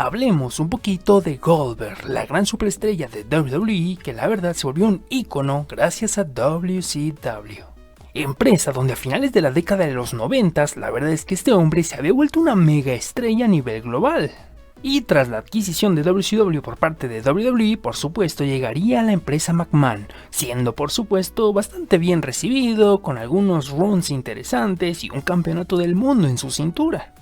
hablemos un poquito de Goldberg, la gran superestrella de WWE que la verdad se volvió un ícono gracias a WCW. Empresa donde a finales de la década de los 90, la verdad es que este hombre se había vuelto una mega estrella a nivel global. Y tras la adquisición de WCW por parte de WWE, por supuesto llegaría a la empresa McMahon, siendo por supuesto bastante bien recibido, con algunos runs interesantes y un campeonato del mundo en su cintura.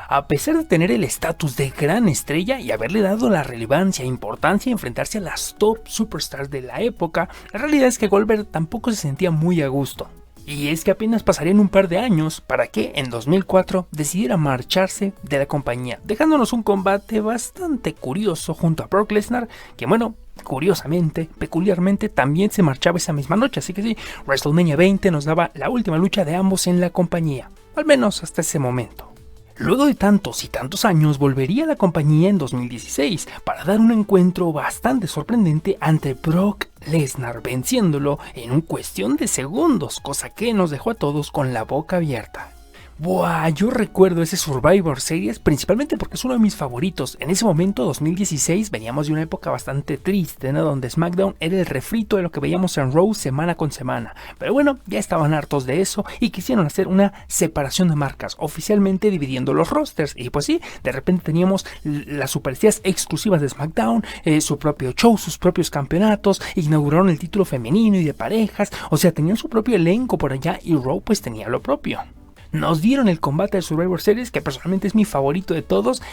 A pesar de tener el estatus de gran estrella y haberle dado la relevancia e importancia de enfrentarse a las top superstars de la época, la realidad es que Goldberg tampoco se sentía muy a gusto. Y es que apenas pasarían un par de años para que en 2004 decidiera marcharse de la compañía, dejándonos un combate bastante curioso junto a Brock Lesnar, que bueno, curiosamente, peculiarmente también se marchaba esa misma noche, así que sí, WrestleMania 20 nos daba la última lucha de ambos en la compañía, al menos hasta ese momento. Luego de tantos y tantos años volvería a la compañía en 2016 para dar un encuentro bastante sorprendente ante Brock Lesnar, venciéndolo en un cuestión de segundos, cosa que nos dejó a todos con la boca abierta. Buah, yo recuerdo ese Survivor Series principalmente porque es uno de mis favoritos. En ese momento, 2016, veníamos de una época bastante triste, ¿no? Donde SmackDown era el refrito de lo que veíamos en Raw semana con semana. Pero bueno, ya estaban hartos de eso y quisieron hacer una separación de marcas, oficialmente dividiendo los rosters. Y pues sí, de repente teníamos las superestrellas exclusivas de SmackDown, su propio show, sus propios campeonatos, inauguraron el título femenino y de parejas, o sea, tenían su propio elenco por allá y Raw pues tenía lo propio. Nos dieron el combate de Survivor Series, que personalmente es mi favorito de todos,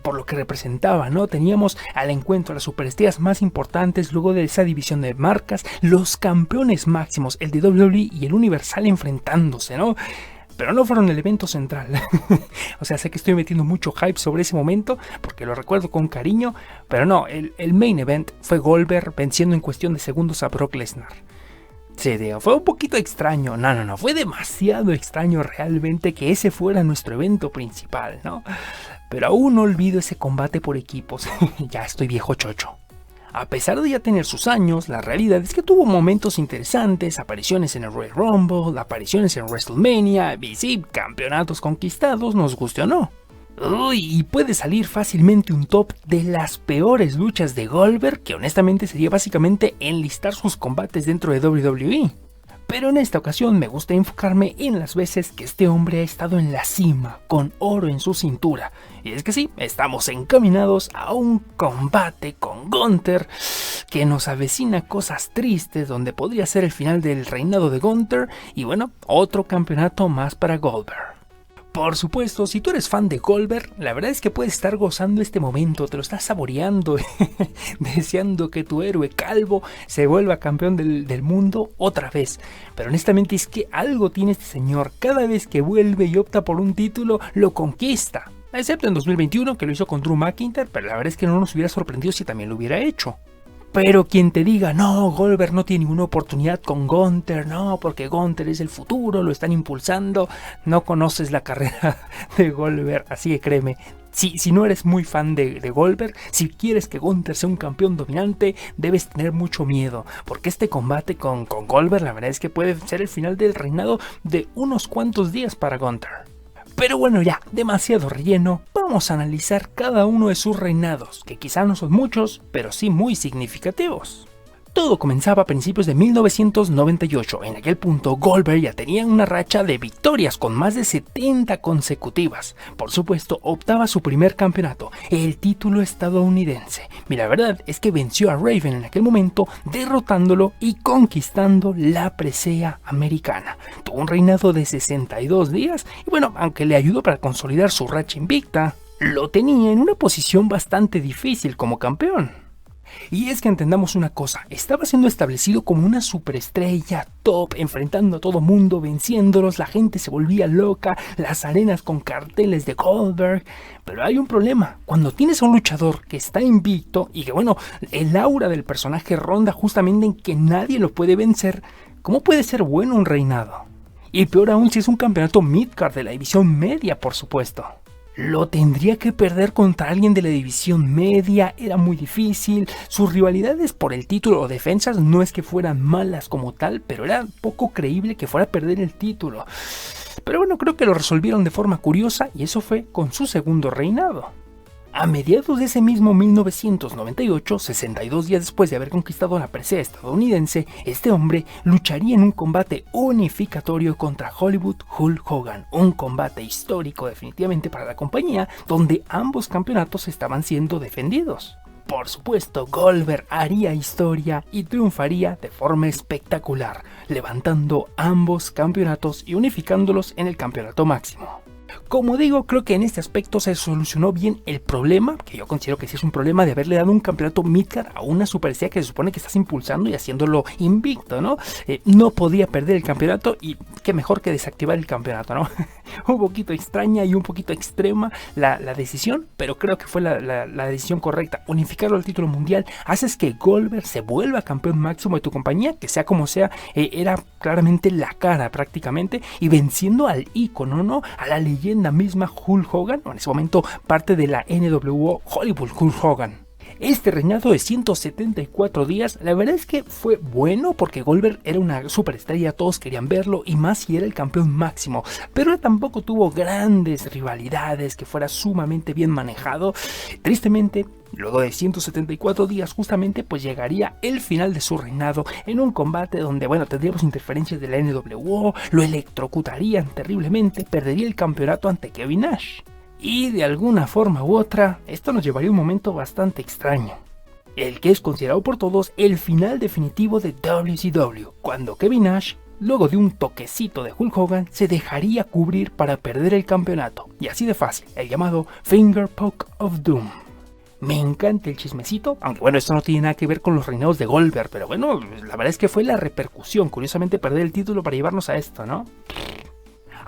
por lo que representaba, ¿no? Teníamos al encuentro a las superestrellas más importantes, luego de esa división de marcas, los campeones máximos, el de WWE y el Universal enfrentándose, ¿no? Pero no fueron el evento central. O sea, sé que estoy metiendo mucho hype sobre ese momento, porque lo recuerdo con cariño, pero no, el main event fue Goldberg venciendo en cuestión de segundos a Brock Lesnar. Sí, digo, fue un poquito extraño, no, fue demasiado extraño realmente que ese fuera nuestro evento principal, ¿no? Pero aún no olvido ese combate por equipos, ya estoy viejo chocho. A pesar de ya tener sus años, la realidad es que tuvo momentos interesantes, apariciones en el Royal Rumble, apariciones en WrestleMania, y sí, campeonatos conquistados, nos guste o no. Uy, y puede salir fácilmente un top de las peores luchas de Goldberg, que honestamente sería básicamente enlistar sus combates dentro de WWE. Pero en esta ocasión me gusta enfocarme en las veces que este hombre ha estado en la cima, con oro en su cintura. Y es que sí, estamos encaminados a un combate con Gunther, que nos avecina cosas tristes, donde podría ser el final del reinado de Gunther, y bueno, otro campeonato más para Goldberg. Por supuesto, si tú eres fan de Goldberg, la verdad es que puedes estar gozando este momento, te lo estás saboreando, deseando que tu héroe calvo se vuelva campeón del mundo otra vez. Pero honestamente es que algo tiene este señor, cada vez que vuelve y opta por un título, lo conquista. Excepto en 2021 que lo hizo con Drew McIntyre, pero la verdad es que no nos hubiera sorprendido si también lo hubiera hecho. Pero quien te diga, no, Goldberg no tiene ninguna oportunidad con Gunther, no, porque Gunther es el futuro, lo están impulsando, no conoces la carrera de Goldberg, así que créeme, si no eres muy fan de Goldberg, si quieres que Gunther sea un campeón dominante, debes tener mucho miedo, porque este combate con Goldberg, la verdad es que puede ser el final del reinado de unos cuantos días para Gunther. Pero bueno, ya, demasiado relleno, vamos a analizar cada uno de sus reinados, que quizá no son muchos, pero sí muy significativos. Todo comenzaba a principios de 1998, en aquel punto Goldberg ya tenía una racha de victorias con más de 70 consecutivas. Por supuesto, optaba a su primer campeonato, el título estadounidense. Y la verdad es que venció a Raven en aquel momento, derrotándolo y conquistando la presea americana. Tuvo un reinado de 62 días y bueno, aunque le ayudó para consolidar su racha invicta, lo tenía en una posición bastante difícil como campeón. Y es que entendamos una cosa, estaba siendo establecido como una superestrella top, enfrentando a todo mundo, venciéndolos, la gente se volvía loca, las arenas con carteles de Goldberg. Pero hay un problema, cuando tienes a un luchador que está invicto y que bueno, el aura del personaje ronda justamente en que nadie lo puede vencer, ¿cómo puede ser bueno un reinado? Y peor aún si es un campeonato midcard de la división media, por supuesto. Lo tendría que perder contra alguien de la división media, era muy difícil, sus rivalidades por el título o defensas no es que fueran malas como tal, pero era poco creíble que fuera a perder el título. Pero bueno, creo que lo resolvieron de forma curiosa y eso fue con su segundo reinado. A mediados de ese mismo 1998, 62 días después de haber conquistado la presea estadounidense, este hombre lucharía en un combate unificatorio contra Hollywood Hulk Hogan, un combate histórico definitivamente para la compañía, donde ambos campeonatos estaban siendo defendidos. Por supuesto, Goldberg haría historia y triunfaría de forma espectacular, levantando ambos campeonatos y unificándolos en el campeonato máximo. Como digo, creo que en este aspecto se solucionó bien el problema, que yo considero que sí es un problema, de haberle dado un campeonato midcard a una superestrella que se supone que estás impulsando y haciéndolo invicto, ¿no? No podía perder el campeonato y qué mejor que desactivar el campeonato, ¿no? Un poquito extraña y un poquito extrema la decisión, pero creo que fue la decisión correcta. Unificarlo al título mundial, haces que Goldberg se vuelva campeón máximo de tu compañía, que sea como sea, era claramente la cara prácticamente, y venciendo al ícono, ¿no? A la leyenda misma Hulk Hogan, o en ese momento parte de la NWO Hollywood Hulk Hogan. Este reinado de 174 días, la verdad es que fue bueno porque Goldberg era una superestrella, todos querían verlo y más si era el campeón máximo, pero tampoco tuvo grandes rivalidades, que fuera sumamente bien manejado. Tristemente, luego de 174 días justamente pues llegaría el final de su reinado en un combate donde tendríamos interferencias de la NWO, lo electrocutarían terriblemente, perdería el campeonato ante Kevin Nash. Y de alguna forma u otra, esto nos llevaría a un momento bastante extraño, el que es considerado por todos el final definitivo de WCW, cuando Kevin Nash, luego de un toquecito de Hulk Hogan, se dejaría cubrir para perder el campeonato, y así de fácil, el llamado Finger Poke of Doom. Me encanta el chismecito, aunque esto no tiene nada que ver con los reinados de Goldberg, pero la verdad es que fue la repercusión, curiosamente perder el título para llevarnos a esto, ¿no?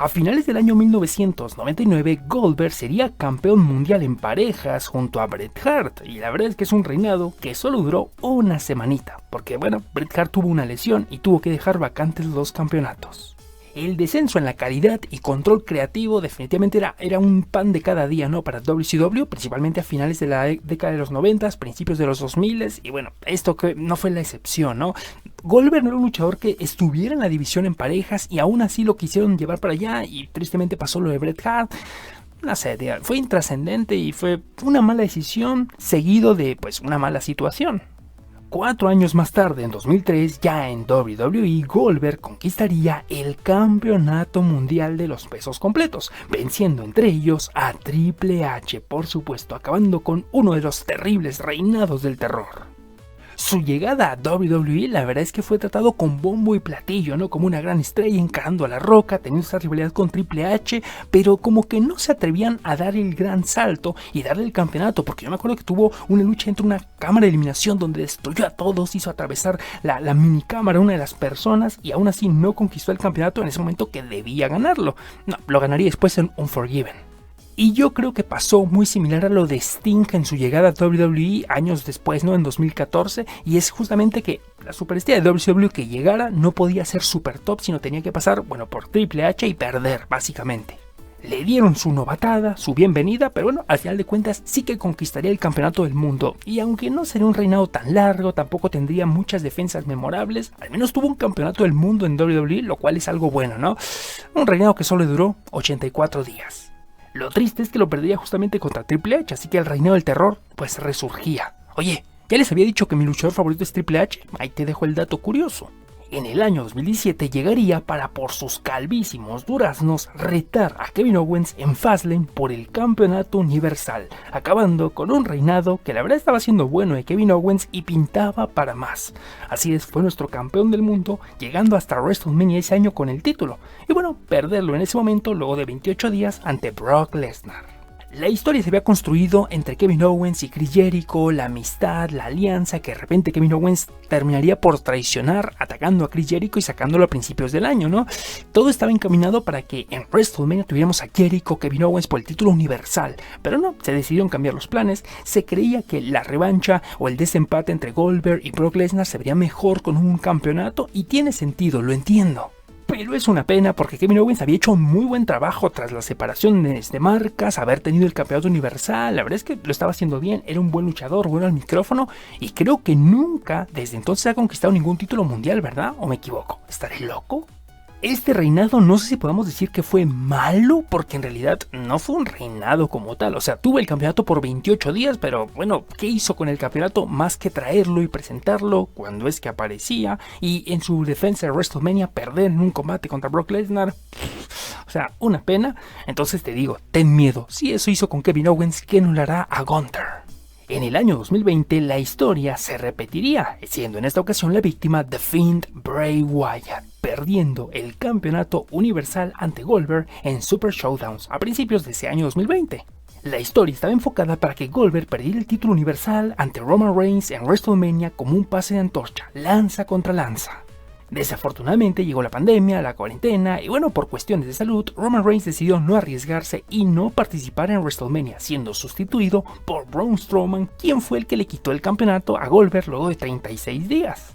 A finales del año 1999, Goldberg sería campeón mundial en parejas junto a Bret Hart, y la verdad es que es un reinado que solo duró una semanita, porque Bret Hart tuvo una lesión y tuvo que dejar vacantes los campeonatos. El descenso en la calidad y control creativo definitivamente era un pan de cada día, ¿no? Para WCW, principalmente a finales de la década de los 90, principios de los 2000, y esto que no fue la excepción, ¿no? Goldberg no era un luchador que estuviera en la división en parejas y aún así lo quisieron llevar para allá y tristemente pasó lo de Bret Hart. No sé, fue intrascendente y fue una mala decisión seguido de una mala situación. 4 años más tarde, en 2003, ya en WWE, Goldberg conquistaría el campeonato mundial de los pesos completos, venciendo entre ellos a Triple H, por supuesto, acabando con uno de los terribles reinados del terror. Su llegada a WWE, la verdad es que fue tratado con bombo y platillo, ¿no? Como una gran estrella encarando a La Roca, teniendo esa rivalidad con Triple H, pero como que no se atrevían a dar el gran salto y darle el campeonato, porque yo me acuerdo que tuvo una lucha entre una cámara de eliminación donde destruyó a todos, hizo atravesar la minicámara a una de las personas y aún así no conquistó el campeonato en ese momento que debía ganarlo. No, lo ganaría después en Unforgiven. Y yo creo que pasó muy similar a lo de Sting en su llegada a WWE años después, ¿no? En 2014, y es justamente que la superestrella de WCW que llegara no podía ser super top, sino tenía que pasar, por Triple H y perder, básicamente. Le dieron su novatada, su bienvenida, pero al final de cuentas sí que conquistaría el campeonato del mundo. Y aunque no sería un reinado tan largo, tampoco tendría muchas defensas memorables, al menos tuvo un campeonato del mundo en WWE, lo cual es algo bueno, ¿no? Un reinado que solo duró 84 días. Lo triste es que lo perdería justamente contra Triple H, así que el reinado del terror resurgía. Oye, ya les había dicho que mi luchador favorito es Triple H, ahí te dejo el dato curioso. En el año 2017 llegaría para por sus calvísimos duraznos retar a Kevin Owens en Fastlane por el campeonato universal, acabando con un reinado que la verdad estaba siendo bueno de Kevin Owens y pintaba para más. Así es, fue nuestro campeón del mundo, llegando hasta WrestleMania ese año con el título, y perderlo en ese momento luego de 28 días ante Brock Lesnar. La historia se había construido entre Kevin Owens y Chris Jericho, la amistad, la alianza, que de repente Kevin Owens terminaría por traicionar atacando a Chris Jericho y sacándolo a principios del año, ¿no? Todo estaba encaminado para que en WrestleMania tuviéramos a Jericho, Kevin Owens por el título universal, pero no, se decidieron cambiar los planes. Se creía que la revancha o el desempate entre Goldberg y Brock Lesnar se vería mejor con un campeonato y tiene sentido, lo entiendo. Pero es una pena porque Kevin Owens había hecho un muy buen trabajo tras la separación de marcas, haber tenido el campeonato universal, la verdad es que lo estaba haciendo bien, era un buen luchador, bueno al micrófono, y creo que nunca desde entonces ha conquistado ningún título mundial, ¿verdad? ¿O me equivoco? ¿Estaré loco? Este reinado no sé si podemos decir que fue malo, porque en realidad no fue un reinado como tal. O sea, tuvo el campeonato por 28 días, pero bueno, ¿qué hizo con el campeonato más que traerlo y presentarlo cuando es que aparecía? Y en su defensa de WrestleMania perder en un combate contra Brock Lesnar. O sea, una pena. Entonces te digo, ten miedo. Si eso hizo con Kevin Owens, ¿qué no le hará a Gunther? En el año 2020 la historia se repetiría, siendo en esta ocasión la víctima The Fiend Bray Wyatt, perdiendo el campeonato universal ante Goldberg en Super Showdowns a principios de ese año 2020. La historia estaba enfocada para que Goldberg perdiera el título universal ante Roman Reigns en WrestleMania como un pase de antorcha, lanza contra lanza. Desafortunadamente llegó la pandemia, la cuarentena y bueno, por cuestiones de salud, Roman Reigns decidió no arriesgarse y no participar en WrestleMania, siendo sustituido por Braun Strowman, quien fue el que le quitó el campeonato a Goldberg luego de 36 días.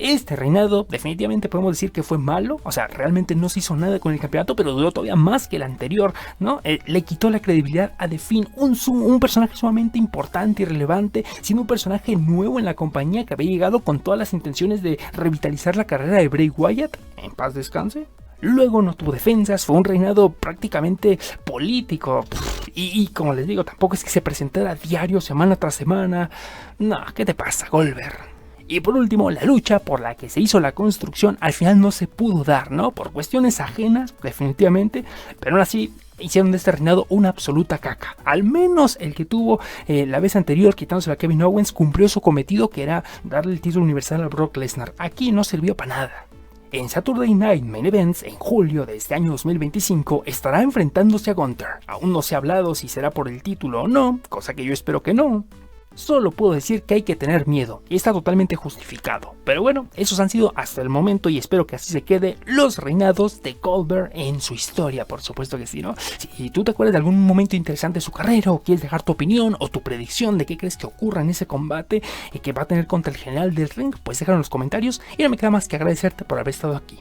Este reinado definitivamente podemos decir que fue malo, o sea, realmente no se hizo nada con el campeonato, pero duró todavía más que el anterior, ¿no? Le quitó la credibilidad a The Fiend, un personaje sumamente importante y relevante, siendo un personaje nuevo en la compañía que había llegado con todas las intenciones de revitalizar la carrera de Bray Wyatt, en paz descanse. Luego no tuvo defensas, fue un reinado prácticamente político. Y como les digo, tampoco es que se presentara a diario, semana tras semana. No, ¿qué te pasa, Goldberg? Y por último, la lucha por la que se hizo la construcción al final no se pudo dar, ¿no? Por cuestiones ajenas, definitivamente, pero aún así hicieron de este reinado una absoluta caca. Al menos el que tuvo la vez anterior, quitándose a Kevin Owens, cumplió su cometido, que era darle el título universal a Brock Lesnar. Aquí no sirvió para nada. En Saturday Night Main Events, en julio de este año 2025, estará enfrentándose a Gunther. Aún no se ha hablado si será por el título o no, cosa que yo espero que no. Solo puedo decir que hay que tener miedo, y está totalmente justificado. Pero bueno, esos han sido hasta el momento, y espero que así se quede, los reinados de Goldberg en su historia, por supuesto que sí, ¿no? Si tú te acuerdas de algún momento interesante de su carrera, o quieres dejar tu opinión, o tu predicción de qué crees que ocurra en ese combate que va a tener contra el general del ring, pues déjalo en los comentarios, y no me queda más que agradecerte por haber estado aquí.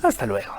Hasta luego.